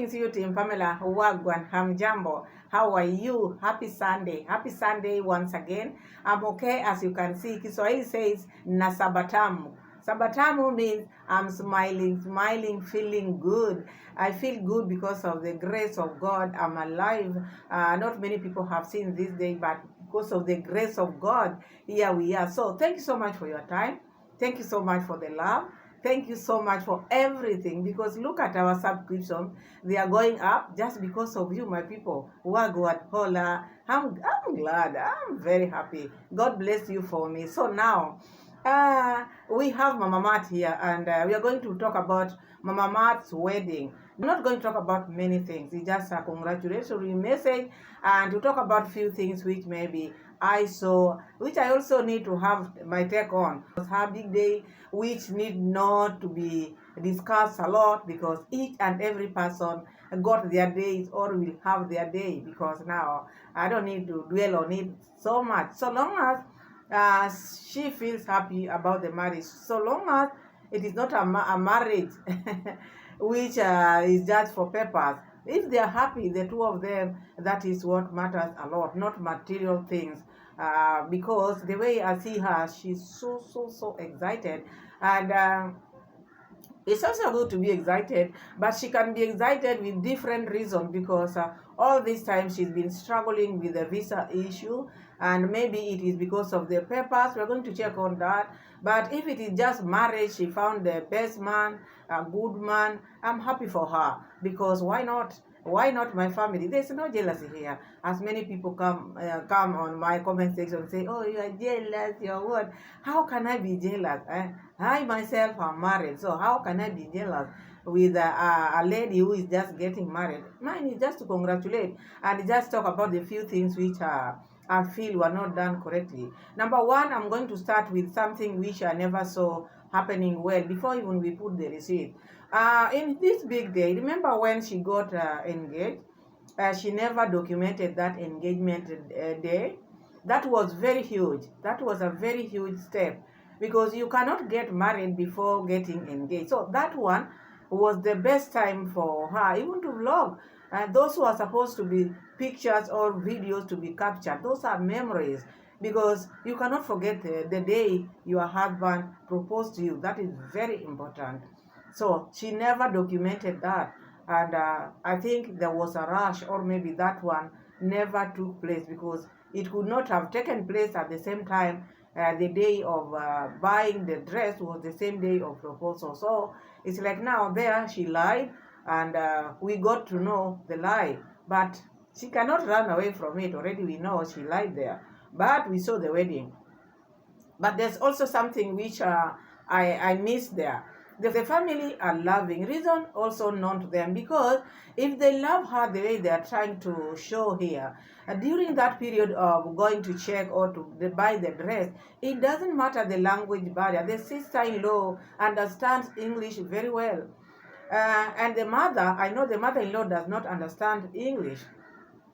Greetings you, Team Pamela. Wagwan, hamjambo. How are you? Happy Sunday. Happy Sunday once again. I'm okay, as you can see. Kiswahili says na sabatamu. Sabatamu means I'm smiling, feeling good. I feel good because of the grace of God. I'm alive. Not many people have seen this day, but because of the grace of God, here we are. So thank you so much for your time. Thank you so much for the love. Thank you so much for everything, because look at our subscription. They are going up just because of you, my people. Wagwan, hola. I'm glad. I'm very happy. God bless you for me. So now, we have Mama Mat here, and we are going to talk about Mama Mat's wedding. I'm not going to talk about many things. It's just a congratulatory message, and to talk about few things which maybe I saw, which I also need to have my take on. It was her big day, which need not to be discussed a lot, because each and every person got their days or will have their day, because now I don't need to dwell on it so much. So long as she feels happy about the marriage, so long as it is not a marriage which is just for purpose. If they are happy, the two of them, that is what matters a lot, not material things. Because the way I see her, she's so excited. And it's also good to be excited, but she can be excited with different reasons, because all this time she's been struggling with the visa issue, and maybe it is because of the papers. We're going to check on that. But if it is just marriage, she found the best man, a good man, I'm happy for her, because why not? Why not my family? There's no jealousy here. As many people come on my comment section and say, oh, you are jealous, you're what? How can I be jealous? I myself am married, so how can I be jealous with a lady who is just getting married? Mine is just to congratulate and just talk about the few things which I feel were not done correctly. Number one, I'm going to start with something which I never saw happening well before even we put the receipt. In this big day, remember when she got engaged? She never documented that engagement day. That was very huge. That was a very huge step, because you cannot get married before getting engaged. So that one was the best time for her, even to vlog. Those who are supposed to be pictures or videos to be captured, those are memories, because you cannot forget the day your husband proposed to you. That is very important. So she never documented that, and I think there was a rush, or maybe that one never took place, because it could not have taken place at the same time. The day of buying the dress was the same day of proposal. So it's like now there she lied, and we got to know the lie, but she cannot run away from it. Already we know she lied there, but we saw the wedding. But there's also something which I missed there. The family are loving. Reason also known to them, because if they love her the way they are trying to show here, during that period of going to check or to buy the dress, it doesn't matter the language barrier. The sister-in-law understands English very well. And the mother, I know the mother-in-law does not understand English.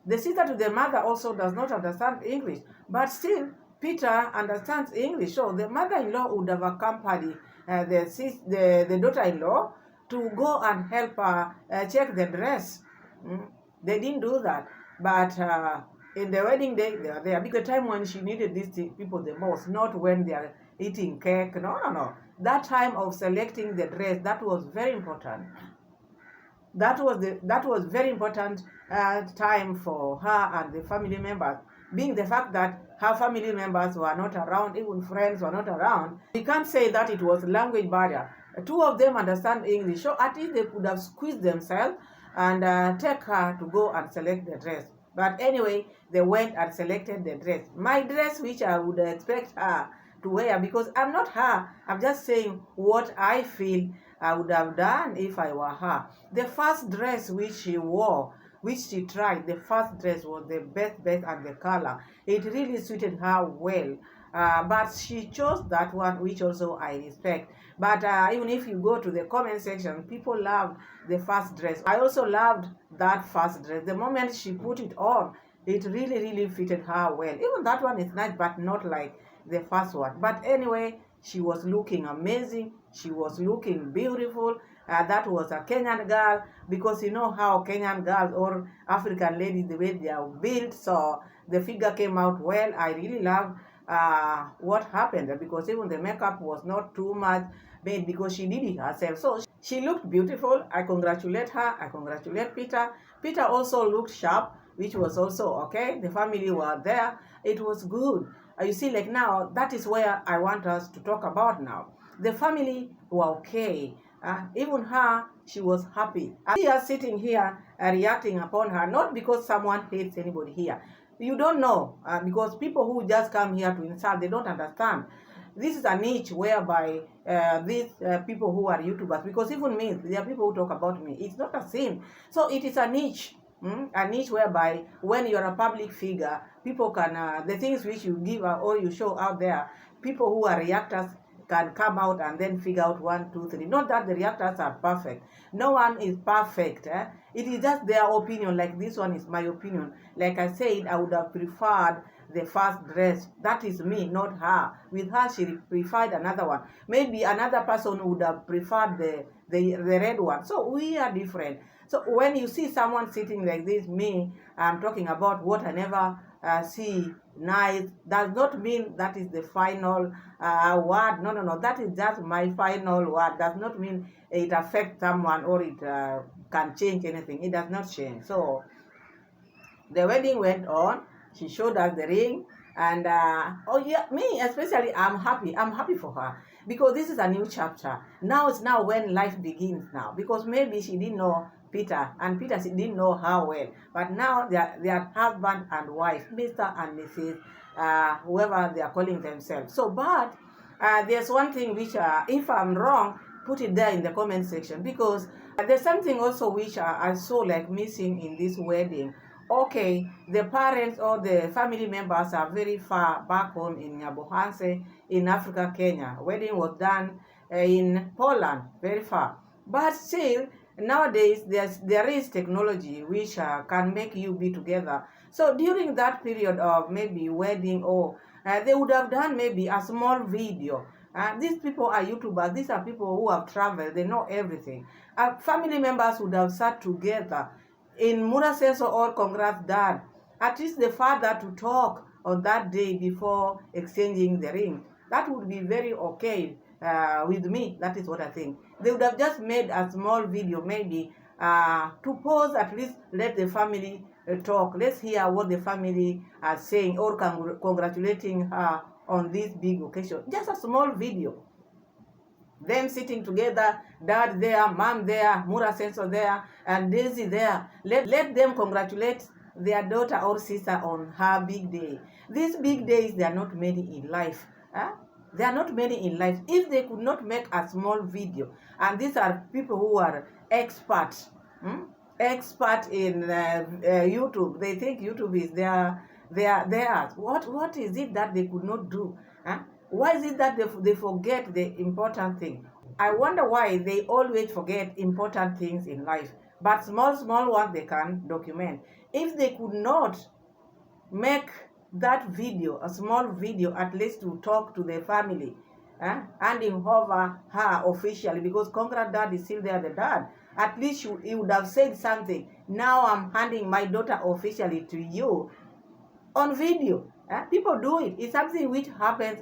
The sister to the mother also does not understand English. But still, Peter understands English. So the mother-in-law would have accompanied the daughter-in-law to go and help her check the dress. They didn't do that. But in the wedding day, they are there. Because the time when she needed these people the most, not when they are eating cake. No. That time of selecting the dress, that was very important. That was very important time for her and the family members, being the fact that her family members were not around, even friends were not around. We can't say that it was language barrier. Two of them understand English, so at least they could have squeezed themselves and take her to go and select the dress. But anyway, they went and selected the dress. My dress, which I would expect her to wear, because I'm not her. I'm just saying what I feel I would have done if I were her. The first dress which she wore, which she tried, the first dress was the best, and the color. It really suited her well. But she chose that one, which also I respect. But even if you go to the comment section, people loved the first dress. I also loved that first dress. The moment she put it on, it really fitted her well. Even that one is nice, but not like the first one. But anyway, She was looking amazing. She was looking beautiful. That was a Kenyan girl, because you know how Kenyan girls or African ladies, the way they are built. So the figure came out well. I really love what happened, because even the makeup was not too much made, because she did it herself. So she looked beautiful. I congratulate her. I congratulate Peter. Peter also looked sharp, which was also okay. The family were there. It was good. You see, like now, that is where I want us to talk about now. The family were okay. Even her, she was happy. I see her sitting here reacting upon her, not because someone hates anybody here. You don't know, because people who just come here to insult, they don't understand. This is a niche whereby these people who are YouTubers, because even me, there are people who talk about me. It's not a sin. So it is a niche. A niche whereby when you're a public figure, people can, the things which you give or you show out there, people who are reactors can come out and then figure out 1, 2, 3. Not that the reactors are perfect. No one is perfect. It is just their opinion. Like this one is my opinion. Like I said, I would have preferred the first dress. That is me, not her. With her, she preferred another one. Maybe another person would have preferred the red one. So we are different. So when you see someone sitting like this, me, I'm talking about what I never see nice, does not mean that is the final word. No. That is just my final word. Does not mean it affects someone or it can change anything. It does not change. So the wedding went on. She showed us the ring. And oh yeah, me especially, I'm happy. I'm happy for her, because this is a new chapter. Now it's now when life begins now. Because maybe she didn't know Peter, and Peter didn't know her well. But now they are husband and wife, Mr. and Mrs. Whoever they are calling themselves. So, but there's one thing which, if I'm wrong, put it there in the comment section, because there's something also which I saw like missing in this wedding. Okay, the parents or the family members are very far back home in Nyabohanse in Africa, Kenya. Wedding was done in Poland, very far. But still, nowadays there is technology which can make you be together. So during that period of maybe wedding, or they would have done maybe a small video. These people are YouTubers. These are people who have traveled. They know everything. Family members would have sat together in Muraseso or Congrats Dad. At least the father to talk on that day before exchanging the ring. That would be very okay with me. That is what I think. They would have just made a small video, maybe to pause, at least let the family talk. Let's hear what the family are saying, or congratulating her on this big occasion. Just a small video. Them sitting together, dad there, mom there, Mura Senso there, and Daisy there. Let them congratulate their daughter or sister on her big day. These big days, they are not many in life. They are not many in life. If they could not make a small video, and these are people who are experts, expert in YouTube. They think YouTube is theirs. What is it that they could not do? Why is it that they forget the important thing? I wonder why they always forget important things in life. But small ones they can document. If they could not make that video, a small video, at least to talk to the family, handing over her officially, because Congrats Dad is still there, the dad. At least he would have said something. Now I'm handing my daughter officially to you on video. People do it. It's something which happens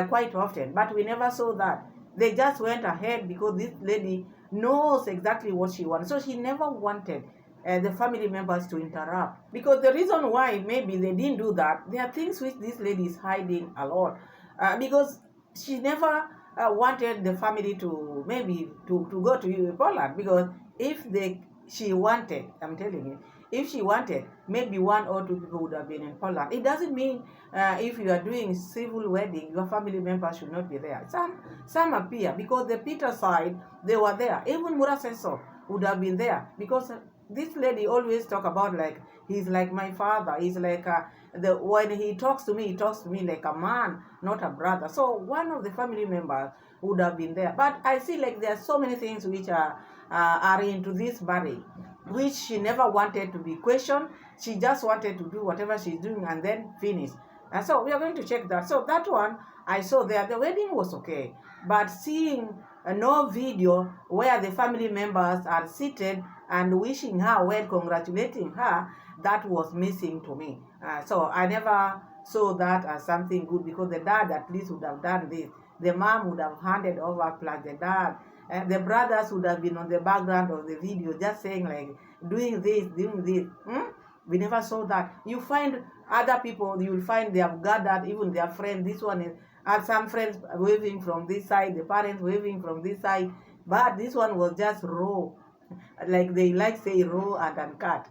quite often, but we never saw that. They just went ahead because this lady knows exactly what she wants. So she never wanted the family members to interrupt. Because the reason why maybe they didn't do that, there are things which this lady is hiding a lot. Because she never wanted the family to maybe to go to Poland. Because if she wanted, I'm telling you, if she wanted, maybe 1 or 2 people would have been in Poland. It doesn't mean if you are doing civil wedding, your family members should not be there. Some appear, because the Peter side, they were there. Even Muraseso would have been there, because this lady always talk about like, he's like my father. He's like, when he talks to me like a man, not a brother. So one of the family members would have been there. But I see like there are so many things which are into this marriage, which she never wanted to be questioned. She just wanted to do whatever she's doing and then finish. And so we are going to check that. So that one I saw there, the wedding was okay. But seeing no video where the family members are seated and wishing her well, congratulating her, that was missing to me. So I never saw that as something good, because the dad at least would have done this. The mom would have handed over, plus the dad. The brothers would have been on the background of the video, just saying like, doing this, doing this. We never saw that. You find other people, you will find they have gathered, even their friends. This one is, and some friends waving from this side, the parents waving from this side. But this one was just raw. Like they like say raw and uncut.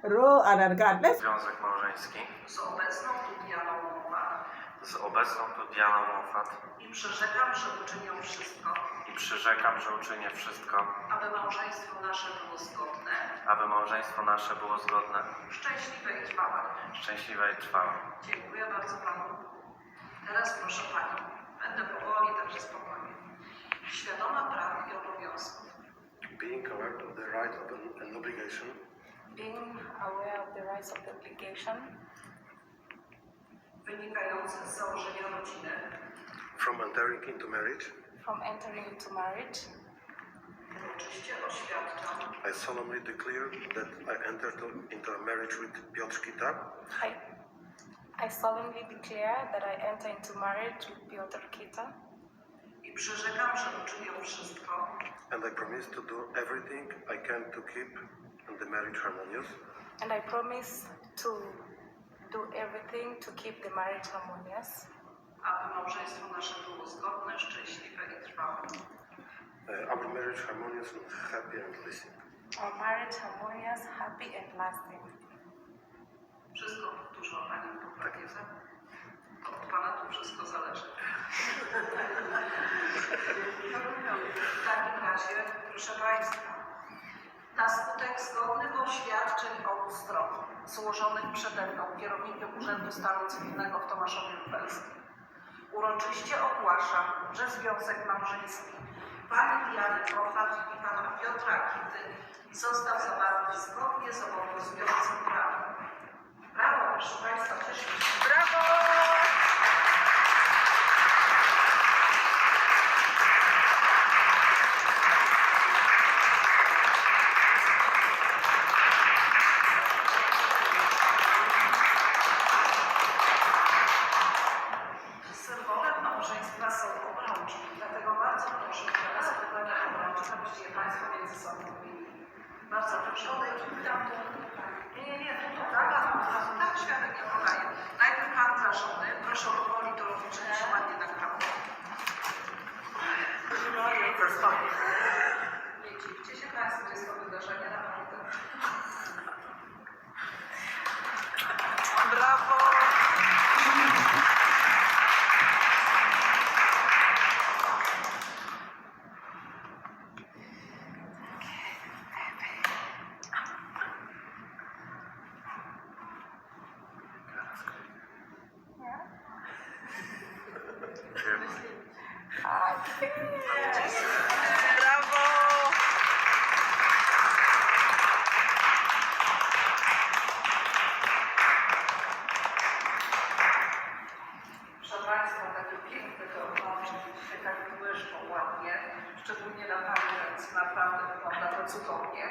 Raw and uncut. Let's... Związek małżeński Z obecną tu Dianą Mowat i przyrzekam, że uczynię wszystko, aby małżeństwo nasze było zgodne, szczęśliwe i trwałe. Dziękuję bardzo Panu. Teraz proszę Panią, będę powoli, także spokojnie. Świadoma praw i obowiązków. Being aware of the right of an obligation. Wynikających z założenia rodziny. From entering into marriage. Uroczyście oświadczam. I solemnly declare that I entered into a marriage with Piotrkita. I solemnly declare that I enter into marriage with Piotr Kita. I przyrzekam, że uczynię wszystko. And I promise to do everything I can to keep the marriage harmonious. And I promise to do everything to keep the marriage harmonious. Aby małżeństwo nasze było zgodne, szczęśliwe i trwałe. Our marriage harmonious and happy and lasting. Our marriage harmonious, happy and lasting. Wszystko powtórzą Pani po prawiece. Od Pana tu wszystko zależy. W takim razie, proszę Państwa, na skutek zgodnych oświadczeń obu stron, złożonych przede mną, kierownikiem Urzędu Stanu Cywilnego w Tomaszowie Lubelskim, uroczyście ogłaszam, że związek małżeński Pani Diany Mowat i Pana Piotra Kity został zawarty zgodnie z obowiązującym prawem. Brawo, proszę Państwa, cieszę się. Brawo! Symbolem małżeństwa są obrączki, dlatego bardzo proszę teraz o wybranie obrączek, abyście je Państwo między sobą wymienili. Bardzo proszę. Nie, tu tak świadek nie podaje. Najpierw Pan za żony, proszę powoli to robić, że ładnie tak prawo. Nie dziwcie się Państwo, jest to wydarzenie naprawdę. Brawo! Brawo! Proszę Państwa, takie piękne te obrączki, tak błyszczą ładnie, szczególnie na Pani ręce, naprawdę wygląda to cudownie,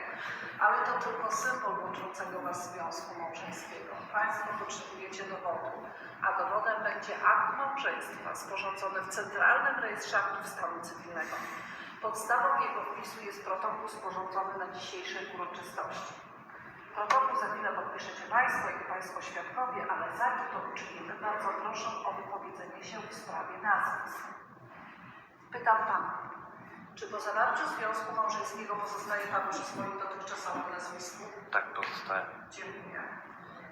ale to tylko symbol łączącego Was związku małżeńskiego. Państwo potrzebujecie dowodu, a dowodem będzie akt małżeństwa sporządzony w Centralnym Rejestrze Aktów Stanu Cywilnego. Podstawą jego wpisu jest protokół sporządzony na dzisiejszej uroczystości. Protokół za chwilę podpiszecie Państwo i Państwo świadkowie, ale zanim to uczynimy, bardzo proszę o wypowiedzenie się w sprawie nazwisk. Pytam Pana, czy po zawarciu związku małżeńskiego pozostaje Pan przy swoim dotychczasowym nazwisku? Tak, pozostaje. Dziękuję.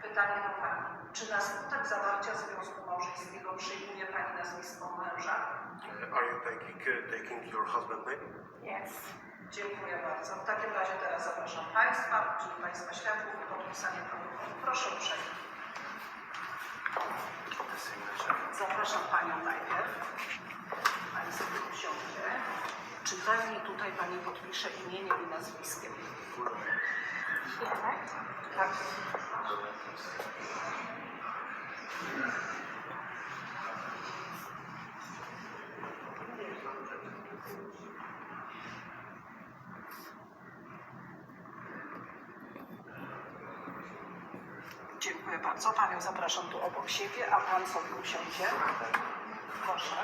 Pytanie do Pani. Czy na skutek zawarcia związku małżeńskiego przyjmuje Pani nazwisko męża? Are you taking your husband's name? Yes. Dziękuję bardzo. W takim razie teraz zapraszam Państwa, czyli Państwa świadków do podpisania protokołu. Proszę uprzejmie. Zapraszam Panią najpierw. Pani sobie usiądzie. Czytelnie tutaj Pani podpisze imieniem i nazwiskiem. Tak. Dziękuję bardzo. Panią zapraszam tu obok siebie, a pan sobie usiądzie. Proszę.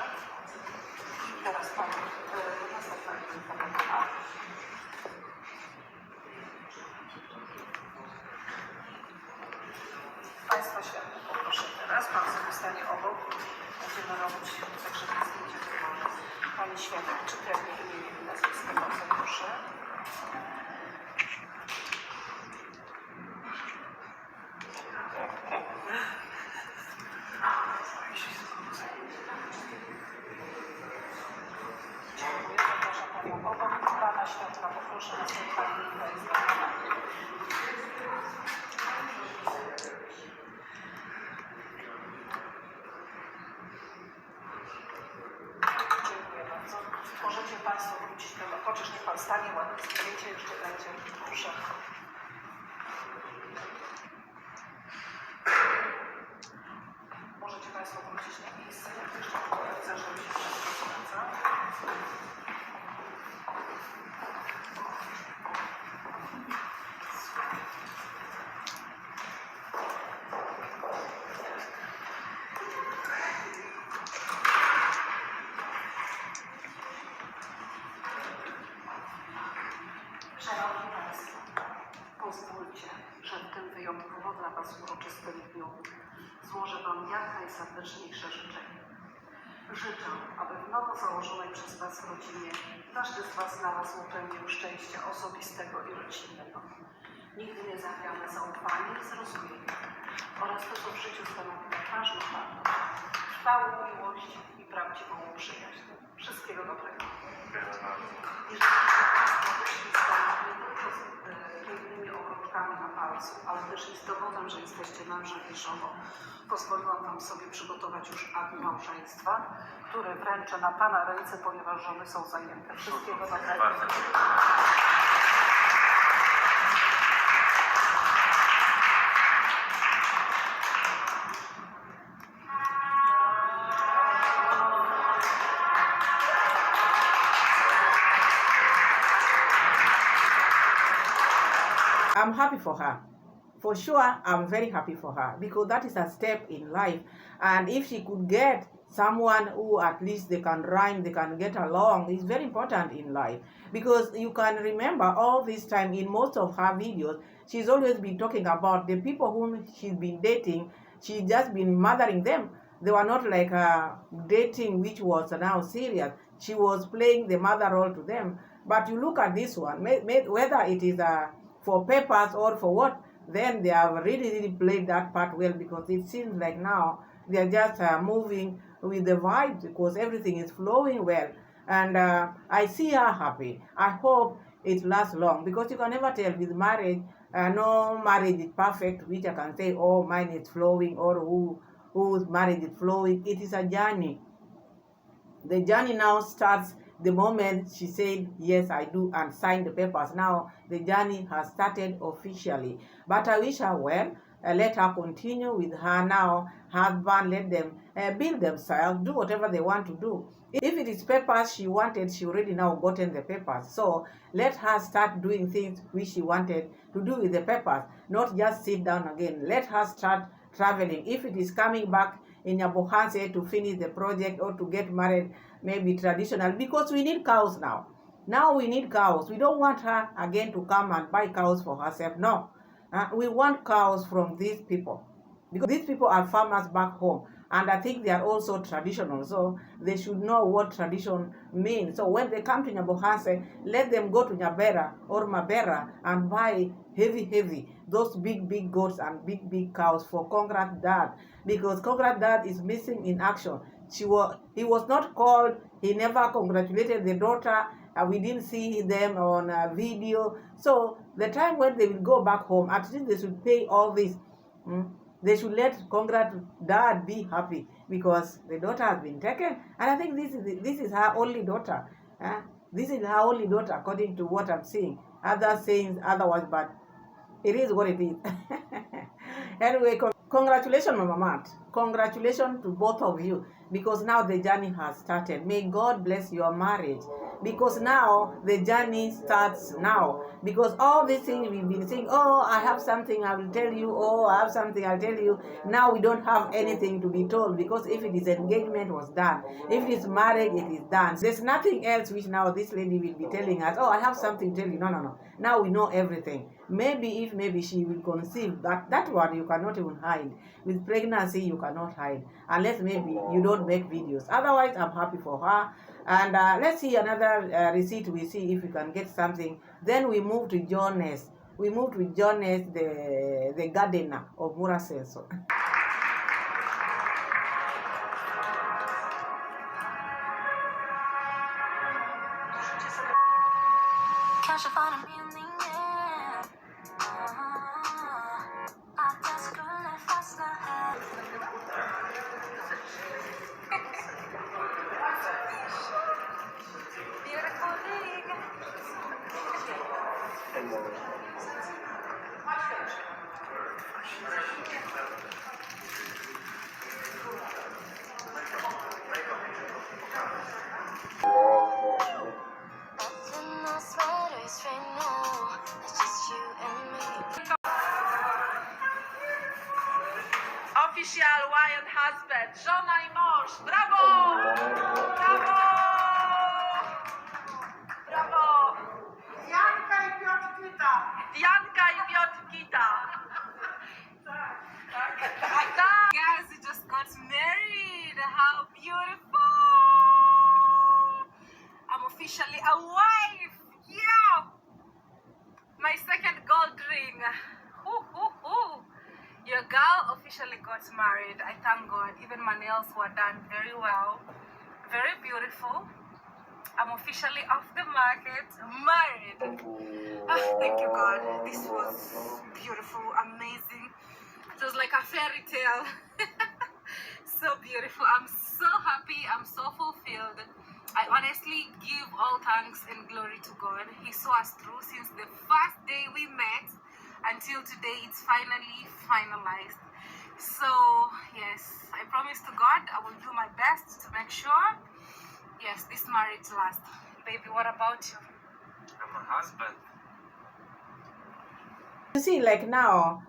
Teraz pan następna. Państwa świadków poproszę teraz. Pan sobie stanie obok. Będziemy robić także zdjęcie wyborze. Pani świadek, czy pewnie imię i nazwisko? Bardzo proszę. Dziękuję. Zapraszam panią obok. Pana świadka poproszę na spotkanie. Dziękuję bardzo. Możecie państwo wrócić do... Chociaż niech pan stanie, ładne zdjęcie jeszcze będzie. Proszę. Możecie państwo wrócić na miejsce. Jak jeszcze chcę, żeby się wszystko zgadza. Szanowni Państwo, pozwólcie, że w tym wyjątkowo dla Was uroczystym dniu złożę Wam jak najserdeczniejsze życzenia. Życzę, aby w nowo założonej przez Was rodzinie każdy z Was znalazł pełnię szczęścia osobistego i rodzinnego. Nigdy nie zachwiane zaufanie i zrozumienie oraz to, co w życiu stanowi ważny faktor, trwałą miłość i prawdziwą przyjaźń. Wszystkiego dobrego. I żebyście Państwo wyszli z domu nie tylko z pięknymi obrączkami na palcu, ale też i z dowodem, że jesteście mężem i żoną. Pozwoliłam Wam sobie przygotować już akt małżeństwa, który wręczę na Pana ręce, ponieważ żony są zajęte. Wszystkiego dobrego. I'm happy for her. For sure, I'm very happy for her because that is a step in life. And if she could get someone who at least they can rhyme, they can get along, is very important in life. Because you can remember all this time in most of her videos, she's always been talking about the people whom she's been dating. She's just been mothering them. They were not like dating, which was now serious. She was playing the mother role to them. But you look at this one, whether it is for papers or for what, then they have really played that part well, because it seems like now they are just moving with the vibe because everything is flowing well. And I see her happy. I hope it lasts long, because you can never tell with marriage. No marriage is perfect, which I can say, oh, mine is flowing, or whose marriage is flowing. It is a journey. The journey now starts the moment she said, yes, I do, and signed the papers. Now the journey has started officially. But I wish her well. Let her continue with her now husband. Let them build themselves, do whatever they want to do. If it is papers she wanted, she already now gotten the papers. So let her start doing things which she wanted to do with the papers, not just sit down again. Let her start traveling. If it is coming back in Nyabohanse to finish the project or to get married, maybe traditional, because we need cows now. Now we need cows. We don't want her again to come and buy cows for herself. No. We want cows from these people, because these people are farmers back home, and I think they are also traditional, so they should know what tradition means. So when they come to Nyabohanse, let them go to Nyabera or Mabera and buy heavy, those big goats and big cows for Congrats Dad, because Congrats Dad is missing in action. He was not called, he never congratulated the daughter, we didn't see them on video. So the time when they will go back home, at least they should pay all this. They should let Congrats Dad be happy, because the daughter has been taken, and I think this is her only daughter. This is her only daughter, according to what I'm seeing. Others saying otherwise, but it is what it is. Anyway, congratulations, Mama Mat. Congratulations to both of you, because now the journey has started. May God bless your marriage. because now the journey starts now. Because all these things we've been saying, oh, I have something I will tell you, oh, I have something I'll tell you. Now we don't have anything to be told, because if it is engagement was done, if it is marriage, it is done. There's nothing else which now this lady will be telling us, oh, I have something to tell you. No. Now we know everything. Maybe she will conceive, that one you cannot even hide. With pregnancy you cannot hide, unless maybe you don't make videos. Otherwise, I'm happy for her. And let's see another receipt. We see if we can get something. Then we move to Jones. We moved with Jones, the gardener of Murasenso. Kanske fann en mening att jag skulle fastna här. Beautiful ring. Official wild husband, żona i mąż, brawo! Brawo! Brawo! Janka i Piotr Kita. Janka i Piotr Kita. Tak. Guys, we just got married. How beautiful! I'm officially a wife. Yeah! My second gold ring. Your girl officially got married. I thank God. Even my nails were done very well. Very beautiful. I'm officially off the market. Married. Thank you, God. This was beautiful, amazing. It was like a fairy tale. So beautiful. I'm so happy. I'm so fulfilled. I honestly give all thanks and glory to God. He saw us through since the first day we met until today. It's finally finalized. So yes, I promise to God I will do my best to make sure, yes, this marriage lasts. Baby, what about you? I'm a husband. You see, like now,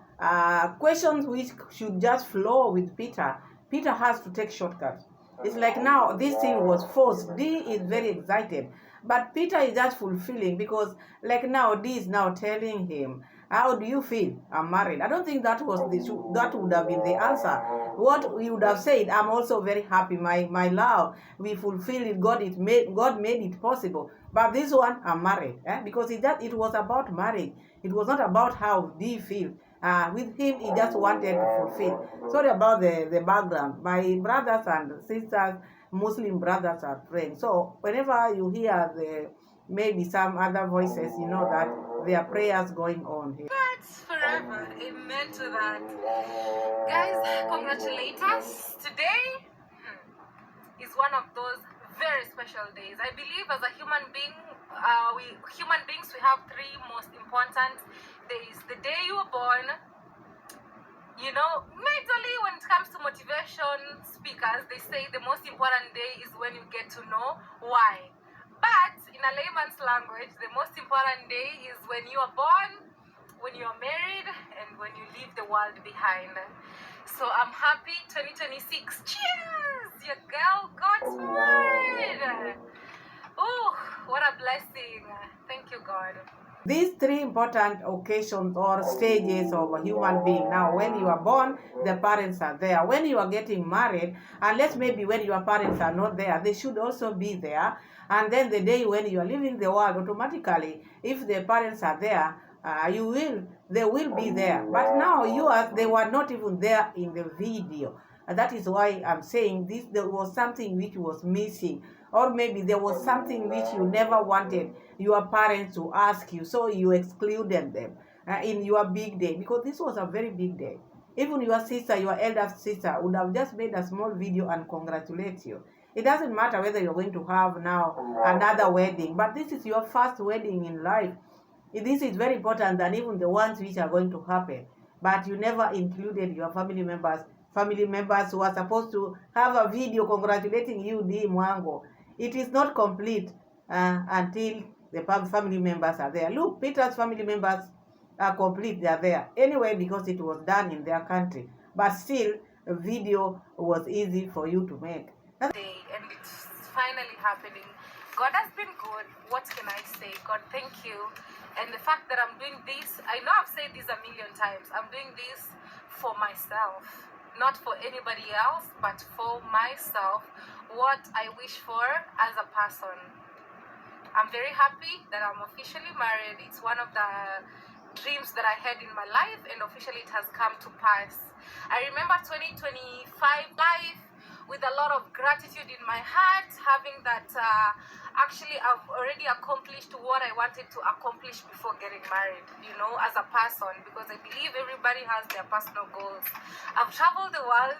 questions which should just flow with Peter. Peter has to take shortcuts. It's like now this thing was forced. Dee is very excited, but Peter is just fulfilling, because like now Dee is now telling him, how do you feel? I'm married. I don't think that was that would have been the answer. What we would have said, I'm also very happy, my love, we fulfilled it. God made it possible. But this one, I'm married, because it was about marriage. It was not about how Dee feel. With him, he just wanted to fulfill. Sorry about the background. My brothers and sisters, Muslim brothers, are friends. So whenever you hear maybe some other voices, you know that there are prayers going on here. That's forever. Amen to that. Guys, congratulate us. Today is one of those very special days. I believe as a human being, we have three most important days. The day you were born, you know, majorly when it comes to motivation speakers, they say the most important day is when you get to know why. But in a layman's language, the most important day is when you are born, when you are married, and when you leave the world behind. So I'm happy 2026. Cheers! Your girl got married. Oh, what a blessing. Thank you, God. These three important occasions or stages of a human being. Now, when you are born, the parents are there. When you are getting married, unless maybe when your parents are not there, they should also be there. And then the day when you are leaving the world, automatically, if the parents are there, they will be there. But now they were not even there in the video. And that is why I'm saying there was something which was missing. Or maybe there was something which you never wanted your parents to ask you, so you excluded them in your big day, because this was a very big day. Even your sister, your elder sister, would have just made a small video and congratulate you. It doesn't matter whether you're going to have now another wedding, but this is your first wedding in life. This is very important than even the ones which are going to happen. But you never included your family members who are supposed to have a video congratulating you, Dee Mwango. It is not complete. until the family members are there. Look, Peter's family members are complete, they are there. Anyway, because it was done in their country. But still, a video was easy for you to make. Day, and it's finally happening. God has been good. What can I say? God, thank you. And the fact that I'm doing this, I know I've said this a million times. I'm doing this for myself, not for anybody else, but for myself. What I wish for as a person. I'm very happy that I'm officially married. It's one of the dreams that I had in my life, and officially it has come to pass. I remember 2025 life with a lot of gratitude in my heart, having that actually I've already accomplished what I wanted to accomplish before getting married, you know, as a person, because I believe everybody has their personal goals. I've traveled the world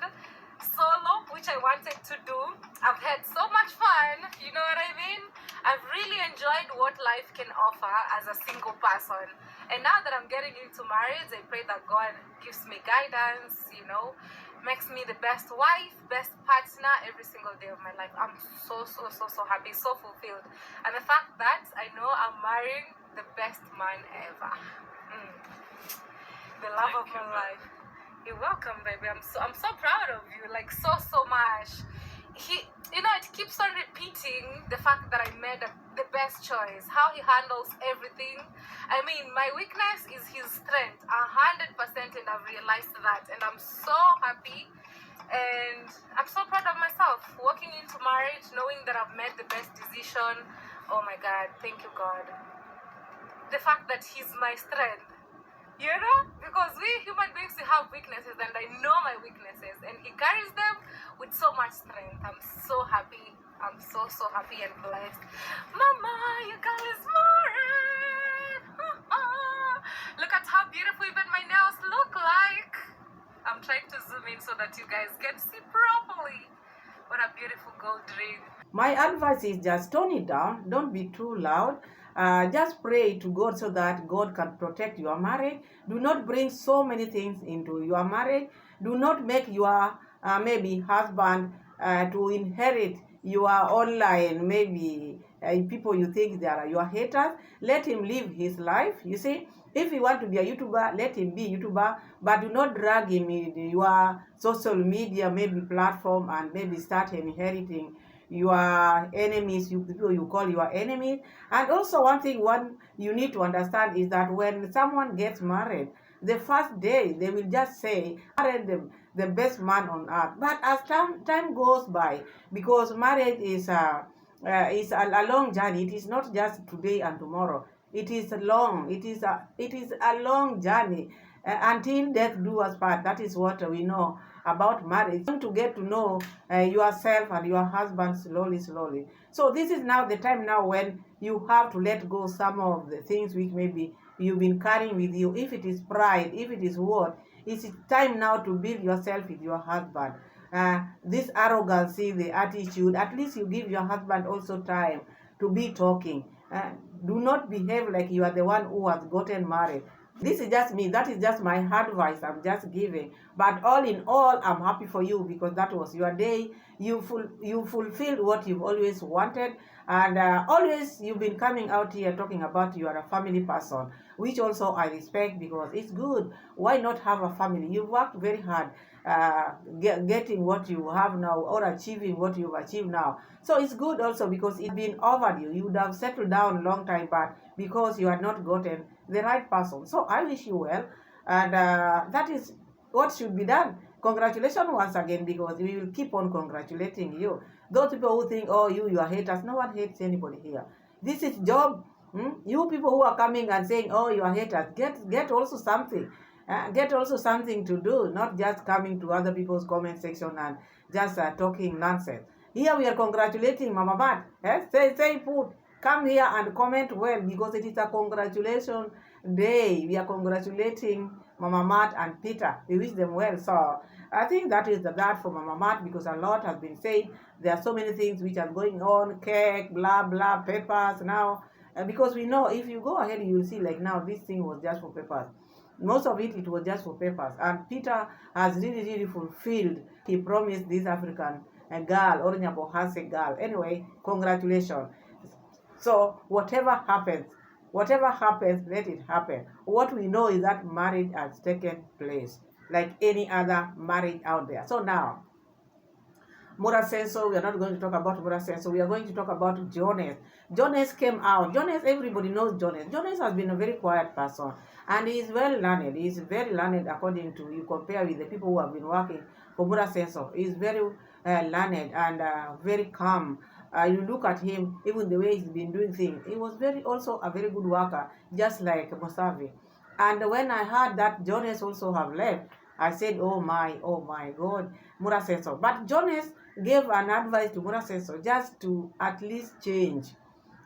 solo, which I wanted to do. I've had so much fun, you know what I mean? I've really enjoyed what life can offer as a single person. And now that I'm getting into marriage, I pray that God gives me guidance, you know, makes me the best wife, best partner every single day of my life. I'm so happy, so fulfilled. And the fact that I know I'm marrying the best man ever. The love of my life. You're welcome, baby. I'm so proud of you, like so much. You know, it keeps on repeating the fact that I made the best choice, how he handles everything. I mean, my weakness is his strength, 100%, and I've realized that, and I'm so happy, and I'm so proud of myself, walking into marriage, knowing that I've made the best decision. Oh my God, thank you, God. The fact that he's my strength, you know, because we human beings, we have weaknesses, and I know my weaknesses, and he carries them with so much strength. I'm so happy. I'm so happy and blessed. Mama, your girl is married. Look at how beautiful even my nails look like. I'm trying to zoom in so that you guys can see properly. What a beautiful gold ring. My advice is just tone it down. Don't be too loud. Just pray to God so that God can protect your marriage. Do not bring so many things into your marriage. Do not make your maybe husband to inherit your online, maybe people you think they are your haters. Let him live his life. You see, if you want to be a YouTuber, let him be a YouTuber, but do not drag him in your social media, maybe platform, and maybe start inheriting your enemies, people you call your enemies. And also one thing you need to understand is that when someone gets married, the first day they will just say, married the best man on earth. But as time goes by, because marriage is a long journey. It is not just today and tomorrow. It is long. It is a long journey until death do us part. That is what we know about marriage. To get to know yourself and your husband slowly. So this is now the time now when you have to let go some of the things which maybe you've been carrying with you. If it is pride, if it is what, it's time now to build yourself with your husband. This arrogancy, the attitude, at least you give your husband also time to be talking. Do not behave like you are the one who has gotten married. This is just me. That is just my advice I'm just giving. But all in all, I'm happy for you because that was your day. You fulfilled what you've always wanted. And always you've been coming out here talking about you are a family person, which also I respect because it's good. Why not have a family? You've worked very hard getting what you have now or achieving what you've achieved now. So it's good also because it's been over you. You would have settled down a long time back because you had not gotten the right person. So I wish you well, and that is what should be done. Congratulations once again, because we will keep on congratulating you. Those people who think, oh, you are haters, no one hates anybody here. This is job. You people who are coming and saying, oh, you are haters, get also something. Get also something to do, not just coming to other people's comment section and just talking nonsense. Here we are congratulating Mama Mat. Come here and comment well, because it is a congratulation day. We are congratulating Mama Mat and Peter. We wish them well. So I think that is that for Mama Mat, because a lot has been said. There are so many things which are going on, cake, blah, blah, papers now. Because we know if you go ahead, you will see like now this thing was just for papers. Most of it was just for papers. And Peter has really fulfilled. He promised this African girl, or Nyabo has a girl. Anyway, congratulations. So whatever happens, let it happen. What we know is that marriage has taken place like any other marriage out there. So now, Murasenso, we are not going to talk about Murasenso. We are going to talk about Jonas. Jonas came out. Jonas, everybody knows Jonas. Jonas has been a very quiet person, and he is well learned. He is very learned according to you compare with the people who have been working for Murasenso. He is very learned and very calm. You look at him, even the way he's been doing things. He was also a very good worker, just like Musavi. And when I heard that Jonas also have left, I said, oh my God, Murasenso. But Jonas gave an advice to Murasenso just to at least change.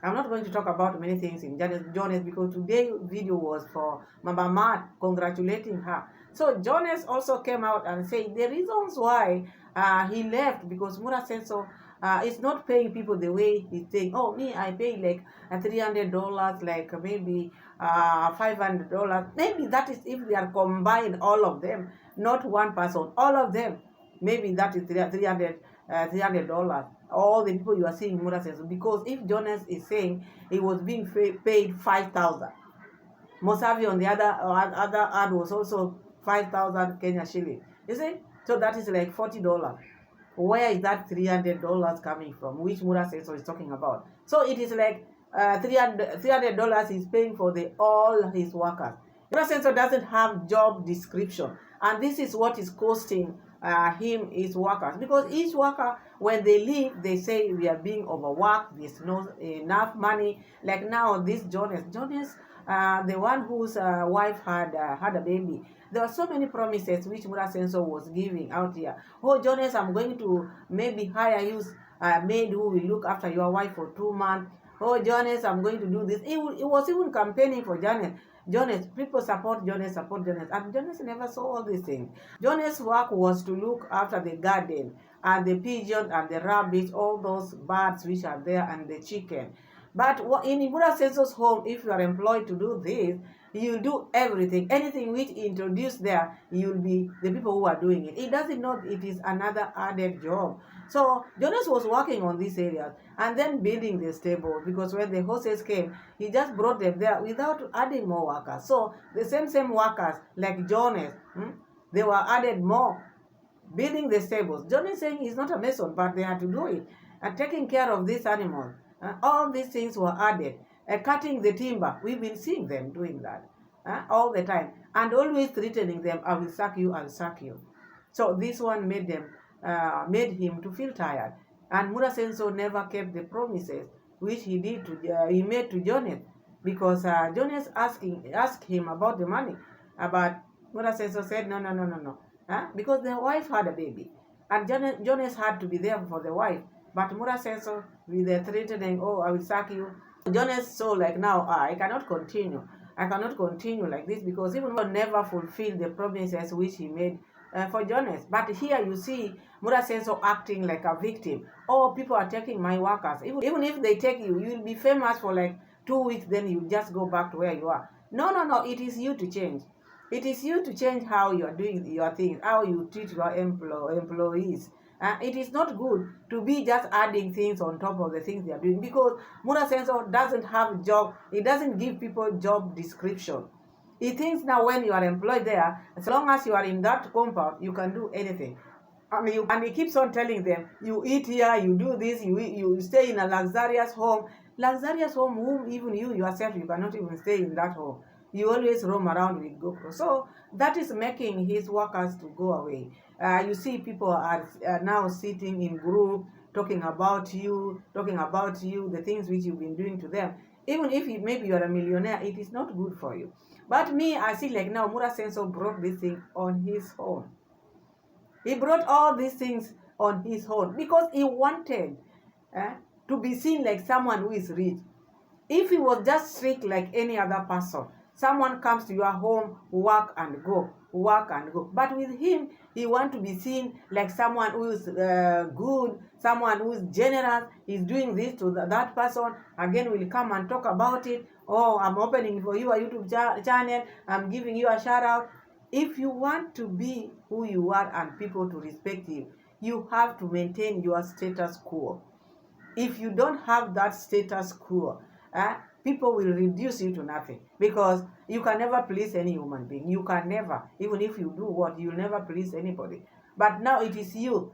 I'm not going to talk about many things in Jonas because today's video was for Mama Mat congratulating her. So Jonas also came out and said the reasons why he left because Murasenso is not paying people the way he's saying. Oh, me, I pay like $300, like maybe $500. Maybe that is if they are combined, all of them, not one person, all of them. Maybe that is $300. All the people you are seeing Murasenso, because if Jonas is saying he was being paid 5,000, Mosavi on the other ad was also 5,000 Kenya shilling. You see, so that is like $40. Where is that $300 coming from? Which Murasenso is talking about? So it is like $300 is paying for all his workers. Murasenso doesn't have job description, and this is what is costing him his workers, because each worker when they leave they say we are being overworked, there's not enough money. Like now this Jonas, the one whose wife had a baby, there were so many promises which Murasenso was giving out here. Oh Jonas, I'm going to maybe hire you a maid who will look after your wife for 2 months. Oh Jonas, I'm going to do this. He was even campaigning for Jonas, people support Jonas, and Jonas never saw all these things. Jonas' work was to look after the garden and the pigeon and the rabbits, all those birds which are there, and the chicken. But in Murasenso's home, if you are employed to do this, you'll do everything. Anything which introduced there, you'll be the people who are doing it. He doesn't know it is another added job. So Jonas was working on these areas and then building the stable, because when the horses came, he just brought them there without adding more workers. So the same workers like Jonas, they were added more, building the stables. Jonas saying he's not a mason, but they had to do it. And taking care of these animals. All these things were added. Cutting the timber, we've been seeing them doing that all the time. And always threatening them, I will sack you, I'll sack you. So this one made him to feel tired. And Murasenso never kept the promises which he made to Jonas, because Jonas asked him about the money. But Murasenso said no. Because the wife had a baby. And Jonas had to be there for the wife. But Murasenso, with the threatening, oh, I will sack you. Jonas saw like now, I cannot continue like this, because even though never fulfilled the promises which he made for Jonas. But here you see Murasenso acting like a victim. Oh, people are taking my workers. Even if they take you, you will be famous for like 2 weeks, then you just go back to where you are. No, it is you to change. It is you to change how you are doing your things, how you treat your employees. It is not good to be just adding things on top of the things they are doing, because Murasenso doesn't have job. He doesn't give people job description. He thinks now when you are employed there, as long as you are in that compound, you can do anything. And he keeps on telling them, you eat here, you do this, you stay in a luxurious home. Luxurious home, whom even you yourself, you cannot even stay in that home. You always roam around with GoPro. So that is making his workers to go away. You see people are now sitting in group, talking about you, the things which you've been doing to them. Even if maybe you're a millionaire, it is not good for you. But me, I see like now Murasenso brought this thing on his own. He brought all these things on his own because he wanted to be seen like someone who is rich. If he was just strict like any other person, someone comes to your home, work and go. But with him, he wants to be seen like someone who is good, someone who is generous. He's doing this to that person. Again, we'll come and talk about it. Oh, I'm opening for you a YouTube channel. I'm giving you a shout out. If you want to be who you are and people to respect you, you have to maintain your status quo. If you don't have that status quo, people will reduce you to nothing, because you can never please any human being. You can never, even if you do what, you'll never please anybody. But now it is you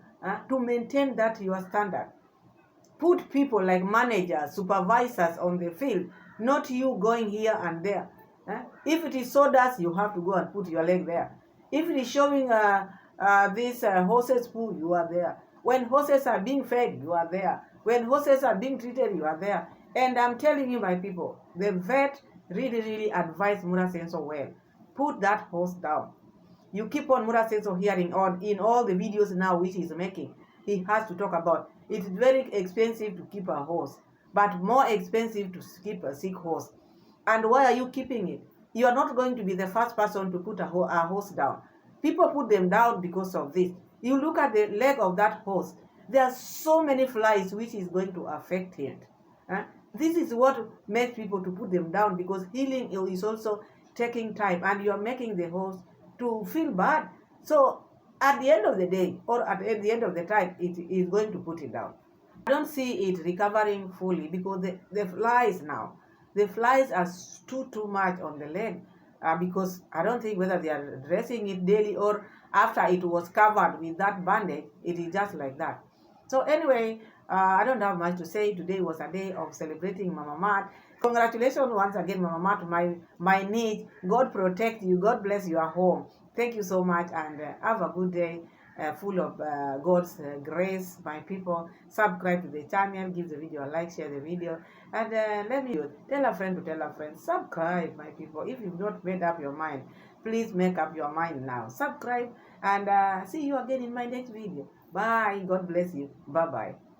to maintain that your standard. Put people like managers, supervisors on the field, not you going here and there. If it is sawdust, you have to go and put your leg there. If it is showing this horses poo, you are there. When horses are being fed, you are there. When horses are being treated, you are there. And I'm telling you, my people, the vet really advised Murasenso well. Put that horse down. You keep on Murasenso hearing on in all the videos now which he's making. He has to talk about it's very expensive to keep a horse, but more expensive to keep a sick horse. And why are you keeping it? You are not going to be the first person to put a horse down. People put them down because of this. You look at the leg of that horse. There are so many flies which is going to affect it. This is what makes people to put them down, because healing is also taking time, and you are making the horse to feel bad. So at the end of the day, or at the end of the time, it is going to put it down. I don't see it recovering fully, because the flies now, the flies are too much on the leg, because I don't think whether they are dressing it daily or after it was covered with that bandage, it is just like that. So anyway, I don't have much to say. Today was a day of celebrating Mama Mat. Congratulations once again, Mama Mat, my niece. God protect you. God bless your home. Thank you so much, and have a good day full of God's grace, my people. Subscribe to the channel, give the video a like, share the video, and let me tell a friend to tell a friend. Subscribe, my people. If you've not made up your mind, please make up your mind now. Subscribe, and see you again in my next video. Bye. God bless you. Bye-bye.